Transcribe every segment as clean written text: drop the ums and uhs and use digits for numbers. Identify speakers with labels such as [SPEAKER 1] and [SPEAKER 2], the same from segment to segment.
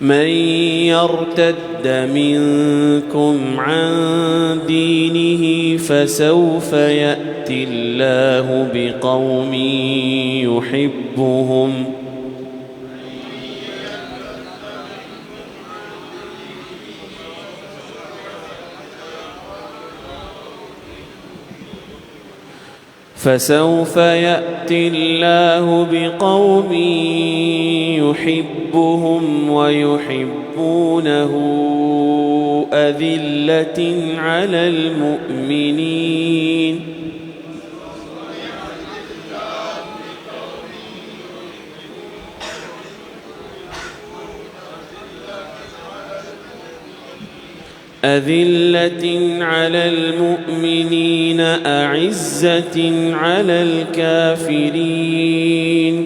[SPEAKER 1] من يرتد منكم عن دينه فسوف يأتي الله بقوم يحبهم يحبهم ويحبونه أذلة على المؤمنين أعزة على الكافرين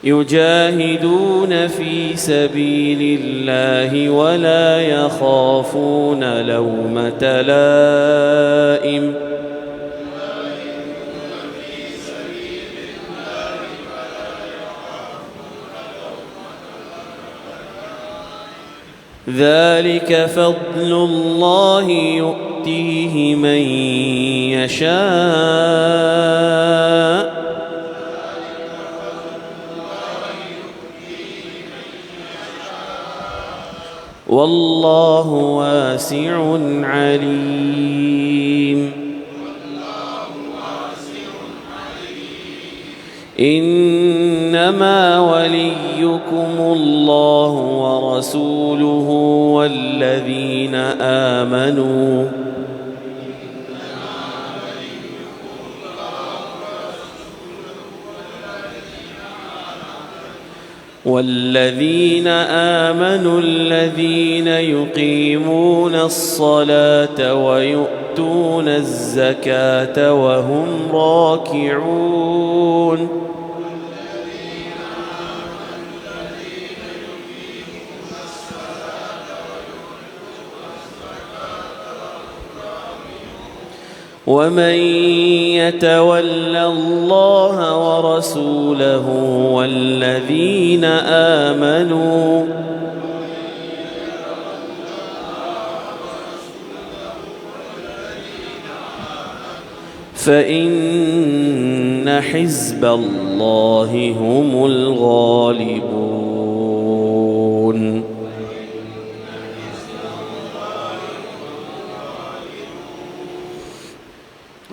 [SPEAKER 1] يجاهدون في سبيل الله ولا يخافون لومة لائم ذلك فضل الله يؤتيه من يشاء والله واسع عليم إنما وليكم الله ورسوله والذين آمنوا الذين يقيمون الصلاة ويؤتون الزكاة وهم راكعون ومن يتول الله ورسوله والذين آمنوا فإن حزب الله هم الغالبون।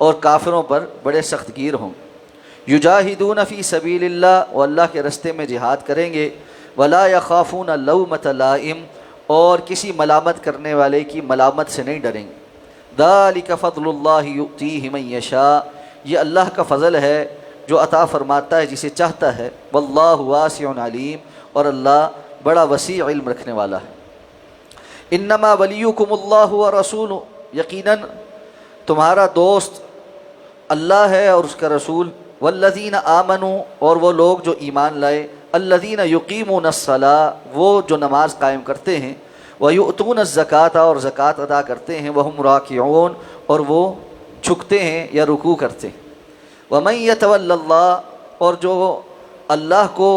[SPEAKER 2] اور کافروں پر بڑے سخت گیر ہوں گے۔ یجاہدون فی سبیل اللہ، وہ اللہ کے راستے میں جہاد کریں گے، ولا یخافون لومۃ لائم، اور کسی ملامت کرنے والے کی ملامت سے نہیں ڈریں گے۔ ذالک فضل اللہ یؤتیہ من یشاء، یہ اللہ کا فضل ہے جو عطا فرماتا ہے جسے چاہتا ہے، واللہ واسع علیم، اور اللہ بڑا وسیع علم رکھنے والا ہے۔ انما ولیکم اللہ ورسولہ، یقیناً تمہارا دوست اللہ ہے اور اس کا رسول، والذین آمنوا، اور وہ لوگ جو ایمان لائے، الذین یقیمون الصلاۃ، وہ جو نماز قائم کرتے ہیں، ویؤتون الزکاۃ، اور زکوٰۃ ادا کرتے ہیں، وہم راکعون، اور وہ جھکتے ہیں یا رکوع کرتے ہیں۔ ومن یتول اللہ، اور جو اللہ کو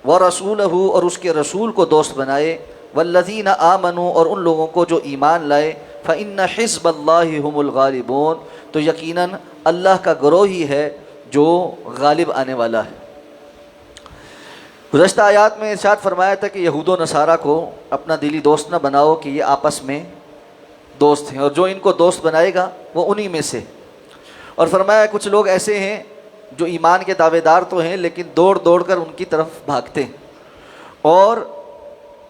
[SPEAKER 2] ورسولہ، اور اس کے رسول کو دوست بنائے، والذین آمنوا، اور ان لوگوں کو جو ایمان لائے، فإن حزب اللہ هم الغالبون، تو یقیناً اللہ کا گروہ ہی ہے جو غالب آنے والا ہے۔ گزشتہ آیات میں ارشاد فرمایا تھا کہ یہود و نصارہ کو اپنا دلی دوست نہ بناؤ کہ یہ آپس میں دوست ہیں، اور جو ان کو دوست بنائے گا وہ انہی میں سے، اور فرمایا کچھ لوگ ایسے ہیں جو ایمان کے دعوے دار تو ہیں لیکن دوڑ دوڑ کر ان کی طرف بھاگتے ہیں، اور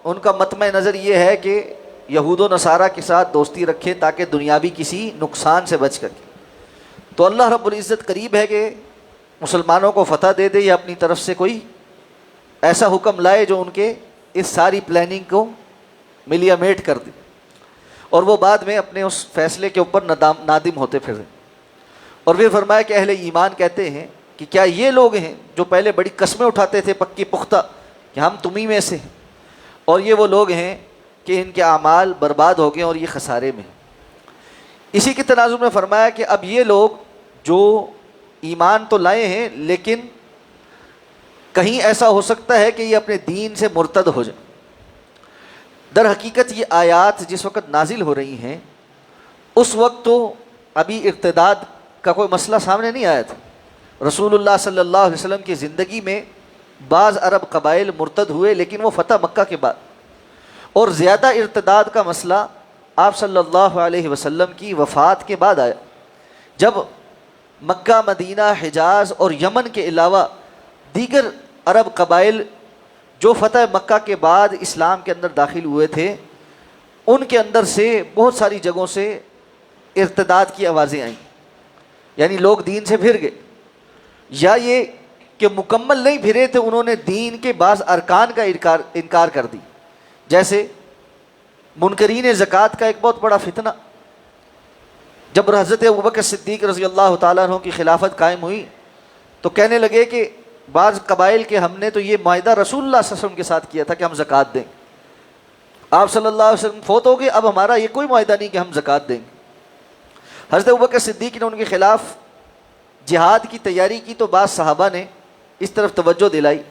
[SPEAKER 2] ان کا مطمع نظر یہ ہے کہ یہود و نصارہ کے ساتھ دوستی رکھیں تاکہ دنیاوی کسی نقصان سے بچ کر کے۔ تو اللہ رب العزت قریب ہے کہ مسلمانوں کو فتح دے دے، یا اپنی طرف سے کوئی ایسا حکم لائے جو ان کے اس ساری پلاننگ کو ملیا میٹ کر دے، اور وہ بعد میں اپنے اس فیصلے کے اوپر نادم ہوتے پھریں۔ اور پھر فرمایا کہ اہل ایمان کہتے ہیں کہ کیا یہ لوگ ہیں جو پہلے بڑی قسمیں اٹھاتے تھے پکی پختہ کہ ہم تمہیں میں سے ہیں، اور یہ وہ لوگ ہیں کہ ان کے اعمال برباد ہو گئے اور یہ خسارے میں۔ اسی کے تناظر میں فرمایا کہ اب یہ لوگ جو ایمان تو لائے ہیں لیکن کہیں ایسا ہو سکتا ہے کہ یہ اپنے دین سے مرتد ہو جائیں۔ در حقیقت یہ آیات جس وقت نازل ہو رہی ہیں اس وقت تو ابھی ارتداد کا کوئی مسئلہ سامنے نہیں آیا تھا۔ رسول اللہ صلی اللہ علیہ وسلم کی زندگی میں بعض عرب قبائل مرتد ہوئے، لیکن وہ فتح مکہ کے بعد، اور زیادہ ارتداد کا مسئلہ آپ صلی اللہ علیہ وسلم کی وفات کے بعد آیا، جب مکہ، مدینہ، حجاز اور یمن کے علاوہ دیگر عرب قبائل جو فتح مکہ کے بعد اسلام کے اندر داخل ہوئے تھے، ان کے اندر سے بہت ساری جگہوں سے ارتداد کی آوازیں آئیں، یعنی لوگ دین سے پھر گئے، یا یہ کہ مکمل نہیں پھرے تھے، انہوں نے دین کے بعض ارکان کا انکار کر دی، جیسے منکرین زکوٰۃ کا ایک بہت بڑا فتنہ جب حضرت ابوبکر صدیق رضی اللہ تعالیٰ عنہ کی خلافت قائم ہوئی تو کہنے لگے کہ بعض قبائل کے ہم نے تو یہ معاہدہ رسول اللہ صلی اللہ علیہ وسلم کے ساتھ کیا تھا کہ ہم زکوٰۃ دیں، آپ صلی اللہ علیہ وسلم فوت ہو گئے، اب ہمارا یہ کوئی معاہدہ نہیں کہ ہم زکوٰۃ دیں گے۔ حضرت ابوبکر صدیق نے ان کے خلاف جہاد کی تیاری کی تو بعض صحابہ نے اس طرف توجہ دلائی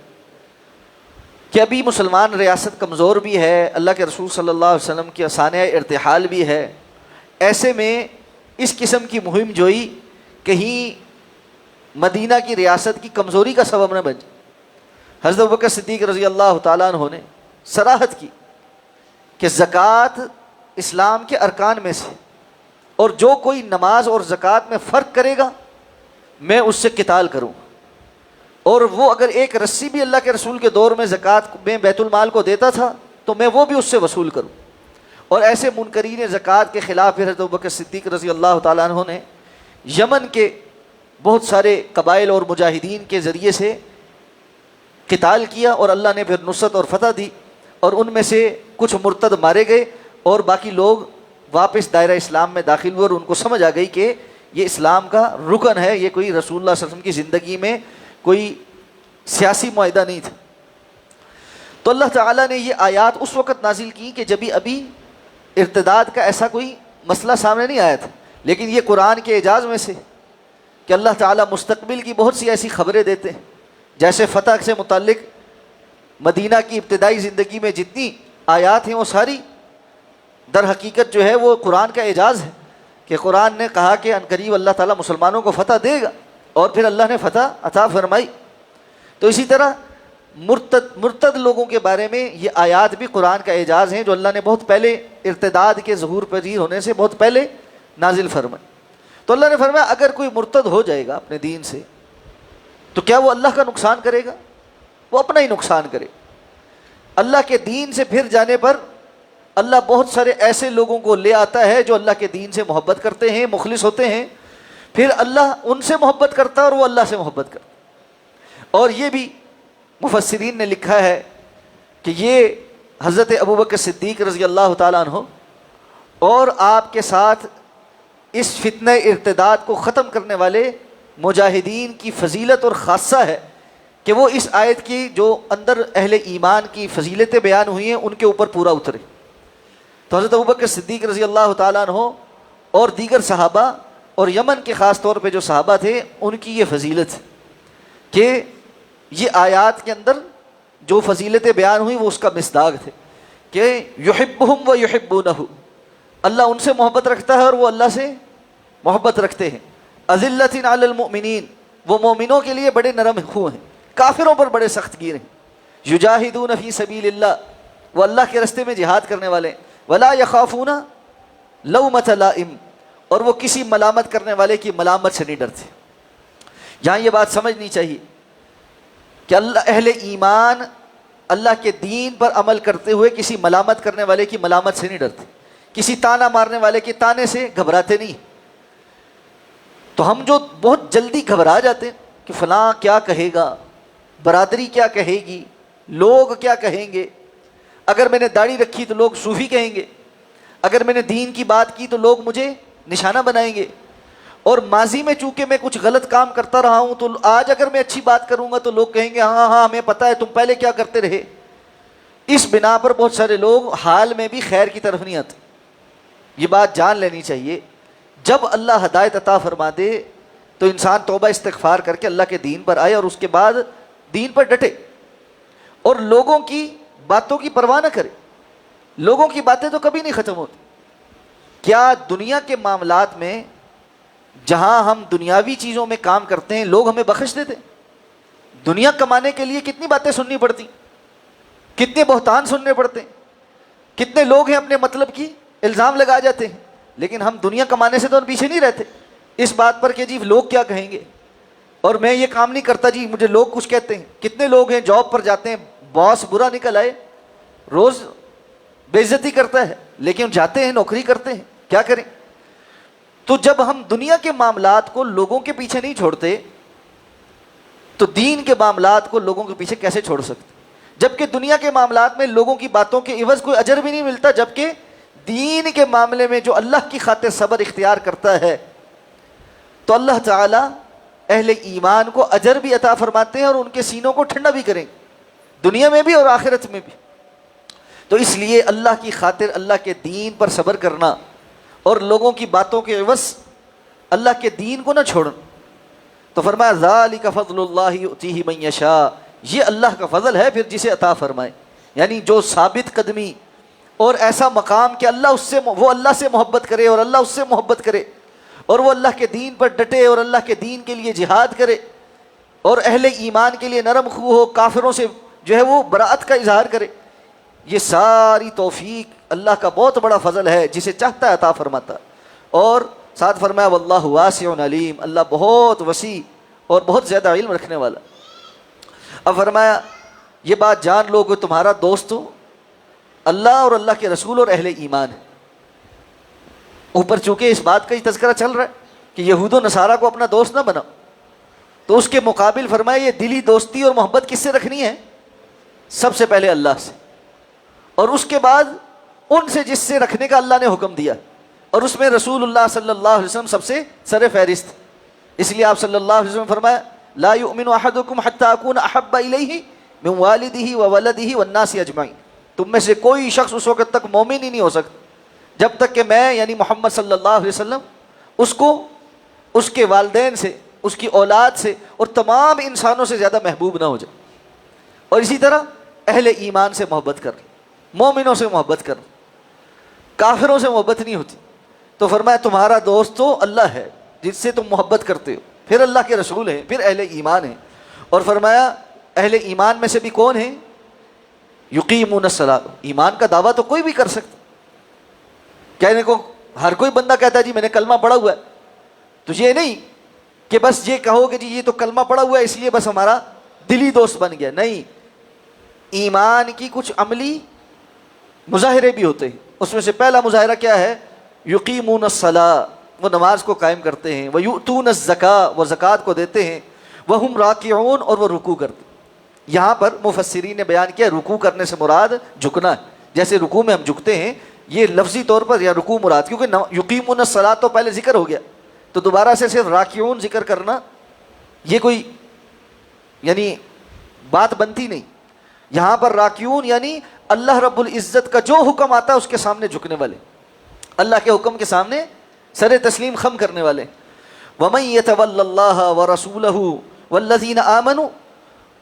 [SPEAKER 2] کہ ابھی مسلمان ریاست کمزور بھی ہے، اللہ کے رسول صلی اللہ علیہ وسلم کی سانحہ ارتحال بھی ہے، ایسے میں اس قسم کی مہم جوئی کہیں مدینہ کی ریاست کی کمزوری کا سبب نہ بن جائے۔ حضرت ابوبکر صدیق رضی اللہ تعالیٰ عنہ نے صراحت کی کہ زکوٰۃ اسلام کے ارکان میں سے، اور جو کوئی نماز اور زکوٰۃ میں فرق کرے گا میں اس سے قتال کروں، اور وہ اگر ایک رسی بھی اللہ کے رسول کے دور میں زکوٰۃ میں بیت المال کو دیتا تھا تو میں وہ بھی اس سے وصول کروں۔ اور ایسے منکرین زکوٰۃ کے خلاف پھر حضرت ابوبکر صدیق رضی اللہ تعالیٰ عنہ نے یمن کے بہت سارے قبائل اور مجاہدین کے ذریعے سے قتال کیا، اور اللہ نے پھر نصرت اور فتح دی، اور ان میں سے کچھ مرتد مارے گئے اور باقی لوگ واپس دائرہ اسلام میں داخل ہوئے، اور ان کو سمجھ آ گئی کہ یہ اسلام کا رکن ہے، یہ کوئی رسول اللہ صلی اللہ علیہ وسلم کی زندگی میں کوئی سیاسی معاہدہ نہیں تھا۔ تو اللہ تعالیٰ نے یہ آیات اس وقت نازل کی کہ جبھی ابھی ارتداد کا ایسا کوئی مسئلہ سامنے نہیں آیا تھا، لیکن یہ قرآن کے اعجاز میں سے کہ اللہ تعالیٰ مستقبل کی بہت سی ایسی خبریں دیتے ہیں، جیسے فتح سے متعلق مدینہ کی ابتدائی زندگی میں جتنی آیات ہیں وہ ساری در حقیقت جو ہے وہ قرآن کا اعجاز ہے، کہ قرآن نے کہا کہ عنقریب اللہ تعالیٰ مسلمانوں کو فتح دے گا، اور پھر اللہ نے فتح عطا فرمائی۔ تو اسی طرح مرتد لوگوں کے بارے میں یہ آیات بھی قرآن کا اعجاز ہیں جو اللہ نے بہت پہلے ارتداد کے ظہور پذیر ہونے سے بہت پہلے نازل فرمائی۔ تو اللہ نے فرمایا اگر کوئی مرتد ہو جائے گا اپنے دین سے تو کیا وہ اللہ کا نقصان کرے گا؟ وہ اپنا ہی نقصان کرے۔ اللہ کے دین سے پھر جانے پر اللہ بہت سارے ایسے لوگوں کو لے آتا ہے جو اللہ کے دین سے محبت کرتے ہیں، مخلص ہوتے ہیں، پھر اللہ ان سے محبت کرتا ہے اور وہ اللہ سے محبت کرتا ہے۔ اور یہ بھی مفسرین نے لکھا ہے کہ یہ حضرت ابوبکر صدیق رضی اللہ تعالیٰ عنہ اور آپ کے ساتھ اس فتنہ ارتداد کو ختم کرنے والے مجاہدین کی فضیلت اور خاصہ ہے کہ وہ اس آیت کی جو اندر اہل ایمان کی فضیلتیں بیان ہوئی ہیں ان کے اوپر پورا اترے۔ تو حضرت ابوبکر صدیق رضی اللہ تعالیٰ عنہ اور دیگر صحابہ اور یمن کے خاص طور پہ جو صحابہ تھے ان کی یہ فضیلت کہ یہ آیات کے اندر جو فضیلتیں بیان ہوئی وہ اس کا مصداق تھے کہ یحبہم و یحبونہ، اللہ ان سے محبت رکھتا ہے اور وہ اللہ سے محبت رکھتے ہیں۔ اذلۃ علی المؤمنین، وہ مومنوں کے لیے بڑے نرم خو ہیں، کافروں پر بڑے سخت گیر ہیں۔ یجاہدون فی سبیل اللہ، وہ اللہ کے راستے میں جہاد کرنے والے ہیں۔ ولا یخافون لومۃ لائم، اور وہ کسی ملامت کرنے والے کی ملامت سے نہیں ڈرتے۔ یہاں یہ بات سمجھنی چاہیے کہ اہل ایمان اللہ کے دین پر عمل کرتے ہوئے کسی ملامت کرنے والے کی ملامت سے نہیں ڈرتے، کسی تانا مارنے والے کے تانے سے گھبراتے نہیں۔ تو ہم جو بہت جلدی گھبرا جاتے ہیں کہ فلاں کیا کہے گا، برادری کیا کہے گی، لوگ کیا کہیں گے، اگر میں نے داڑھی رکھی تو لوگ صوفی کہیں گے، اگر میں نے دین کی بات کی تو لوگ مجھے نشانہ بنائیں گے، اور ماضی میں چونکہ میں کچھ غلط کام کرتا رہا ہوں تو آج اگر میں اچھی بات کروں گا تو لوگ کہیں گے ہاں ہاں ہمیں پتہ ہے تم پہلے کیا کرتے رہے۔ اس بنا پر بہت سارے لوگ حال میں بھی خیر کی طرف نہیں آتے۔ یہ بات جان لینی چاہیے، جب اللہ ہدایت عطا فرما دے تو انسان توبہ استغفار کر کے اللہ کے دین پر آئے اور اس کے بعد دین پر ڈٹے اور لوگوں کی باتوں کی پرواہ نہ کرے۔ لوگوں کی باتیں تو کبھی نہیں ختم ہوتی۔ کیا دنیا کے معاملات میں جہاں ہم دنیاوی چیزوں میں کام کرتے ہیں لوگ ہمیں بخش دیتے؟ دنیا کمانے کے لیے کتنی باتیں سننی پڑتی، کتنے بہتان سننے پڑتے ہیں، کتنے لوگ ہیں اپنے مطلب کی الزام لگا جاتے ہیں، لیکن ہم دنیا کمانے سے تو ہم پیچھے نہیں رہتے اس بات پر کہ جی لوگ کیا کہیں گے، اور میں یہ کام نہیں کرتا جی مجھے لوگ کچھ کہتے ہیں۔ کتنے لوگ ہیں جاب پر جاتے ہیں، باس برا نکل آئے روز بے عزتی کرتا ہے، لیکن جاتے ہیں نوکری کرتے ہیں، کیا کریں؟ تو جب ہم دنیا کے معاملات کو لوگوں کے پیچھے نہیں چھوڑتے تو دین کے معاملات کو لوگوں کے پیچھے کیسے چھوڑ سکتے؟ جبکہ دنیا کے معاملات میں لوگوں کی باتوں کے عوض کوئی اجر بھی نہیں ملتا، جبکہ دین کے معاملے میں جو اللہ کی خاطر صبر اختیار کرتا ہے تو اللہ تعالیٰ اہل ایمان کو اجر بھی عطا فرماتے ہیں اور ان کے سینوں کو ٹھنڈا بھی کریں دنیا میں بھی اور آخرت میں بھی۔ تو اس لیے اللہ کی خاطر اللہ کے دین پر صبر کرنا اور لوگوں کی باتوں کے عوض اللہ کے دین کو نہ چھوڑنا۔ تو فرمایا ذالک فضل اللہ یؤتیہ من یشاء، یہ اللہ کا فضل ہے پھر جسے عطا فرمائے، یعنی جو ثابت قدمی اور ایسا مقام کہ وہ اللہ سے محبت کرے اور اللہ اس سے محبت کرے اور وہ اللہ کے دین پر ڈٹے اور اللہ کے دین کے لیے جہاد کرے اور اہل ایمان کے لیے نرم خو ہو، کافروں سے جو ہے وہ براءت کا اظہار کرے، یہ ساری توفیق اللہ کا بہت بڑا فضل ہے، جسے چاہتا ہے عطا فرماتا۔ اور ساتھ فرمایا واللہ واسع علیم، اللہ بہت وسیع اور بہت زیادہ علم رکھنے والا۔ اب فرمایا یہ بات جان لو کہ تمہارا دوست اللہ اور اللہ کے رسول اور اہل ایمان ہے۔ اوپر چونکہ اس بات کا ہی تذکرہ چل رہا ہے کہ یہود و نصارہ کو اپنا دوست نہ بناؤ، تو اس کے مقابل فرمایا یہ دلی دوستی اور محبت کس سے رکھنی ہے؟ سب سے پہلے اللہ سے، اور اس کے بعد ان سے جس سے رکھنے کا اللہ نے حکم دیا، اور اس میں رسول اللہ صلی اللہ علیہ وسلم سب سے سر فہرست۔ اس لیے آپ صلی اللہ علیہ وسلم فرمایا لا یؤمن احدکم حتی اکون احب الیہ من والدہ وولدہ والناس اجمعین، تم میں سے کوئی شخص اس وقت تک مومن ہی نہیں ہو سکتا جب تک کہ میں یعنی محمد صلی اللہ علیہ وسلم اس کو اس کے والدین سے، اس کی اولاد سے اور تمام انسانوں سے زیادہ محبوب نہ ہو جائے۔ اور اسی طرح اہل ایمان سے محبت کر، مومنوں سے محبت کر، کافروں سے محبت نہیں ہوتی۔ تو فرمایا تمہارا دوست تو اللہ ہے جس سے تم محبت کرتے ہو، پھر اللہ کے رسول ہیں، پھر اہل ایمان ہیں، اور فرمایا اہل ایمان میں سے بھی کون ہیں؟ یقیمون الصلاۃ، ایمان کا دعویٰ تو کوئی بھی کر سکتا، کہنے کو ہر کوئی بندہ کہتا ہے جی میں نے کلمہ پڑھا ہوا ہے، تو تو یہ نہیں کہ بس یہ کہو کہ جی یہ تو کلمہ پڑا ہوا ہے اس لیے بس ہمارا دلی دوست بن گیا، نہیں، ایمان کی کچھ عملی مظاہرے بھی ہوتے ہیں. اس میں سے پہلا مظاہرہ کیا ہے؟ یقیمون الصلاۃ، وہ نماز کو قائم کرتے ہیں، ویؤتون الزکاۃ، وہ زکوٰۃ کو دیتے ہیں، وہم راکعون، اور وہ رکوع کرتے ہیں. یہاں پر مفسرین نے بیان کیا رکوع کرنے سے مراد جھکنا ہے، جیسے رکوع میں ہم جھکتے ہیں، یہ لفظی طور پر یا رکوع مراد، کیونکہ یقیمون الصلاۃ تو پہلے ذکر ہو گیا، تو دوبارہ سے صرف راکعون ذکر کرنا یہ کوئی یعنی بات بنتی نہیں. یہاں پر راکعون یعنی اللہ رب العزت کا جو حکم آتا ہے اس کے سامنے جھکنے والے، اللہ کے حکم کے سامنے سر تسلیم خم کرنے والے. وَمَن يَتَوَلَّ اللَّهَ وَرَسُولَهُ وَالَّذِينَ آمَنُوا،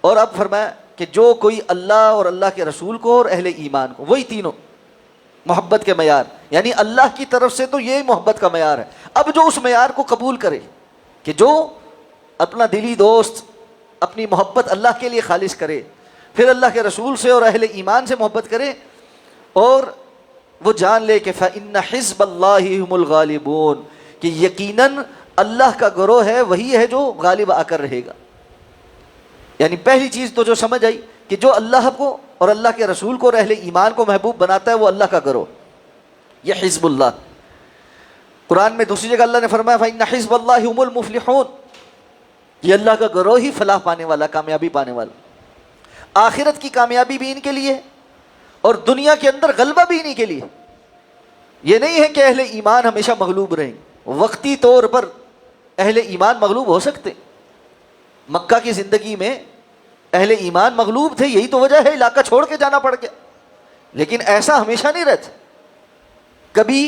[SPEAKER 2] اور اب فرمایا کہ جو کوئی اللہ اور اللہ کے رسول کو اور اہل ایمان کو، وہی تینوں محبت کے معیار، یعنی اللہ کی طرف سے تو یہ محبت کا معیار ہے. اب جو اس معیار کو قبول کرے کہ جو اپنا دلی دوست اپنی محبت اللہ کے لیے خالص کرے، پھر اللہ کے رسول سے اور اہل ایمان سے محبت کرے، اور وہ جان لے کہ فَإِنَّ حِزْبَ اللَّهِ هُمُ الْغَالِبُونَ، کہ یقیناً اللہ کا گروہ ہے وہی ہے جو غالب آ کر رہے گا. یعنی پہلی چیز تو جو سمجھ آئی کہ جو اللہ کو اور اللہ کے رسول کو اور اہل ایمان کو محبوب بناتا ہے وہ اللہ کا گروہ، یہ حزب اللہ. قرآن میں دوسری جگہ اللہ نے فرمایا فَإِنَّ حِزْبَ اللَّهِ هُمُ الْمُفْلِحُونَ، یہ اللہ کا گروہ ہی فلاح پانے والا، کامیابی پانے والا. آخرت کی کامیابی بھی ان کے لیے اور دنیا کے اندر غلبہ بھی انہی کے لیے. یہ نہیں ہے کہ اہل ایمان ہمیشہ مغلوب رہیں، وقتی طور پر اہل ایمان مغلوب ہو سکتے. مکہ کی زندگی میں اہل ایمان مغلوب تھے، یہی تو وجہ ہے علاقہ چھوڑ کے جانا پڑ گیا، لیکن ایسا ہمیشہ نہیں رہتا. کبھی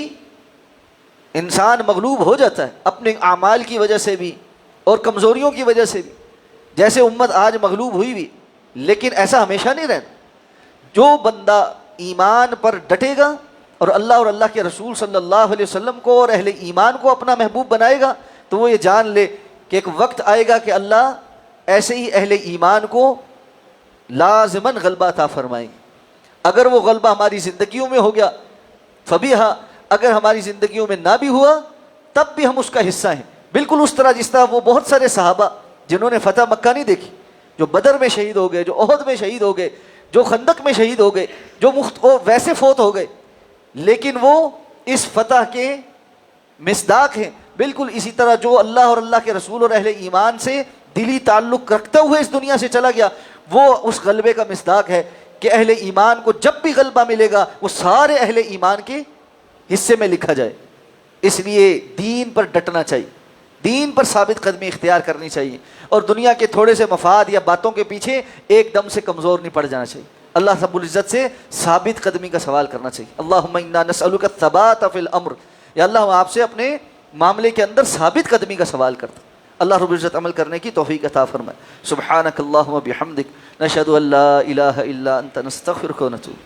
[SPEAKER 2] انسان مغلوب ہو جاتا ہے اپنے اعمال کی وجہ سے بھی اور کمزوریوں کی وجہ سے بھی، جیسے امت آج مغلوب ہوئی بھی، لیکن ایسا ہمیشہ نہیں رہتا. جو بندہ ایمان پر ڈٹے گا اور اللہ کے رسول صلی اللہ علیہ وسلم کو اور اہل ایمان کو اپنا محبوب بنائے گا، تو وہ یہ جان لے کہ ایک وقت آئے گا کہ اللہ ایسے ہی اہل ایمان کو لازماً غلبہ عطا فرمائیں گے. اگر وہ غلبہ ہماری زندگیوں میں ہو گیا فبیہا، اگر ہماری زندگیوں میں نہ بھی ہوا تب بھی ہم اس کا حصہ ہیں. بالکل اس طرح جس طرح وہ بہت سارے صحابہ جنہوں نے فتح مکہ نہیں دیکھی، جو بدر میں شہید ہو گئے، جو احد میں شہید ہو گئے، جو خندق میں شہید ہو گئے، جو ویسے فوت ہو گئے، لیکن وہ اس فتح کے مصداق ہیں. بالکل اسی طرح جو اللہ اور اللہ کے رسول اور اہل ایمان سے دلی تعلق رکھتے ہوئے اس دنیا سے چلا گیا، وہ اس غلبے کا مصداق ہے کہ اہل ایمان کو جب بھی غلبہ ملے گا وہ سارے اہل ایمان کے حصے میں لکھا جائے. اس لیے دین پر ڈٹنا چاہیے، دین پر ثابت قدمی اختیار کرنی چاہیے، اور دنیا کے تھوڑے سے مفاد یا باتوں کے پیچھے ایک دم سے کمزور نہیں پڑ جانا چاہیے. اللہ رب العزت سے ثابت قدمی کا سوال کرنا چاہیے. اللہم انا نسألک الثبات فی الامر، یا اللہ ہم آپ سے اپنے معاملے کے اندر ثابت قدمی کا سوال کرتے. اللہ رب العزت عمل کرنے کی توفیق عطا فرمائے. سبحانک اللہم بحمدک، نشہد ان لا الہ الا انت، نستغفرک ونتوب.